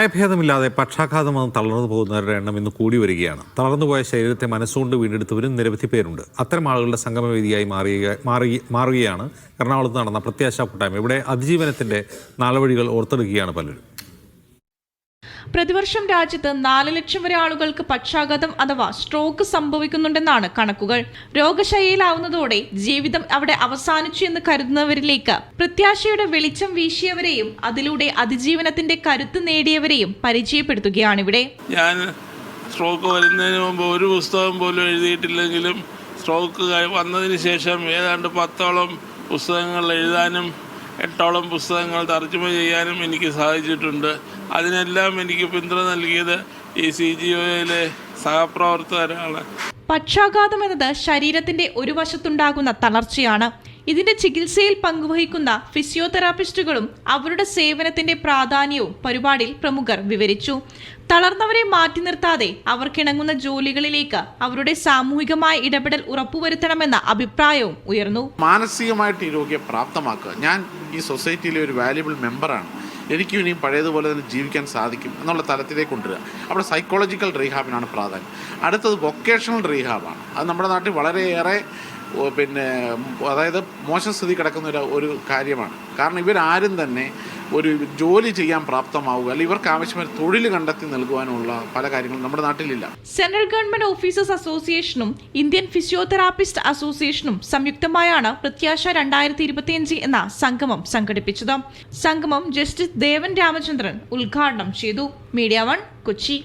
പ്രായഭേദമില്ലാതെ പക്ഷാഘാതം വന്ന് തളർന്നു പോകുന്നവരുടെ എണ്ണം ഇന്ന് കൂടി വരികയാണ്. തളർന്നുപോയ ശരീരത്തെ മനസ്സുകൊണ്ട് വീണ്ടെടുത്തവരും നിരവധി പേരുണ്ട്. അത്തരം ആളുകളുടെ സംഗമവേദിയായി മാറുകയാണ് എറണാകുളത്ത് നടന്ന പ്രത്യാശാ കൂട്ടായ്മ. ഇവിടെ അതിജീവനത്തിന്റെ നാളുവഴികൾ ഓർത്തെടുക്കുകയാണ് പലരും. പ്രതിവർഷം രാജ്യത്ത് 4 ലക്ഷം വരെ ആളുകൾക്ക് പക്ഷാഘാതം അഥവാ സ്ട്രോക്ക് സംഭവിക്കുന്നുണ്ടെന്നാണ് കണക്കുകൾ. രോഗശൈലിയിലാവുന്നതോടെ ജീവിതം അവിടെ അവസാനിച്ചു എന്ന് കരുതുന്നവരിലേക്ക് പ്രത്യാശയുടെ വെളിച്ചം വീശിയവരെയും അതിലൂടെ അതിജീവനത്തിന്റെ കരുത്ത് നേടിയവരെയും പരിചയപ്പെടുത്തുകയാണിവിടെ. ഞാൻ സ്ട്രോക്ക് വരുന്നതിന് മുമ്പ് ഒരു പുസ്തകം പോലും എഴുതിയിട്ടില്ലെങ്കിലും സ്ട്രോക്ക് വന്നതിന് ശേഷം ഏതാണ്ട് 10ഓളം പുസ്തകങ്ങൾ എഴുതാനും 8ഓളം പുസ്തകങ്ങൾ തർജ്ജമ ചെയ്യാനും എനിക്ക് സാധിച്ചിട്ടുണ്ട്. അതിനെല്ലാം എനിക്ക് പിന്തുണ നൽകിയത് ഈ CGOയിലെ സഹപ്രവർത്തകരാണ്. പക്ഷാഘാതം എന്നത് ശരീരത്തിന്റെ ഒരു വശത്തുണ്ടാകുന്ന തളർച്ചയാണ്. ഇതിന്റെ ചികിത്സയിൽ പങ്കുവഹിക്കുന്ന ഫിസിയോതെറാപ്പിസ്റ്റുകളും അവരുടെ സേവനത്തിന്റെ പ്രാധാന്യവും പരിപാടിയിൽ പ്രമുഖർ വിവരിച്ചു. തളർന്നവരെ മാറ്റി നിർത്താതെ അവർക്കിണങ്ങുന്ന ജോലികളിലേക്ക് അവരുടെ സാമൂഹികമായ ഇടപെടൽ ഉറപ്പുവരുത്തണമെന്ന അഭിപ്രായവും ഉയർന്നു. മാനസികമായിട്ട് ഈ രോഗിയെ പ്രാപ്തമാക്കുക. ഞാൻ ഈ സൊസൈറ്റിയിലെ ഒരു വാല്യുബിൾ മെമ്പറാണ്. എനിക്കും ഇനിയും പഴയതുപോലെ തന്നെ ജീവിക്കാൻ സാധിക്കും എന്നുള്ള തലത്തിലേക്ക് കൊണ്ടുവരിക. അവിടെ സൈക്കോളജിക്കൽ റീഹാബിനാണ് പ്രാധാന്യം. അടുത്തത് വൊക്കേഷണൽ റീഹാബാണ്. അത് നമ്മുടെ നാട്ടിൽ വളരെയേറെ അതായത് മോശം സ്ഥിതി കിടക്കുന്ന ഒരു കാര്യമാണ്. കാരണം ഇവരാരും തന്നെ ഒരു ജോലി ചെയ്യാൻ പ്രാപ്തമാവുക അല്ലെങ്കിൽ ഇവർക്ക് ആവശ്യമായ തൊഴിൽ കണ്ടെത്തി നൽകുവാനുള്ള പല കാര്യങ്ങളും നമ്മുടെ നാട്ടിലില്ല. സെൻട്രൽ ഗവൺമെന്റ് ഓഫീസേഴ്സ് അസോസിയേഷനും ഇന്ത്യൻ ഫിസിയോതെറാപ്പിസ്റ്റ് അസോസിയേഷനും സംയുക്തമായാണ് പ്രത്യാശ 2025 എന്ന സംഗമം സംഘടിപ്പിച്ചത്. സംഗമം ജസ്റ്റിസ് ദേവൻ രാമചന്ദ്രൻ ഉദ്ഘാടനം ചെയ്തു. മീഡിയ 1 കൊച്ചി.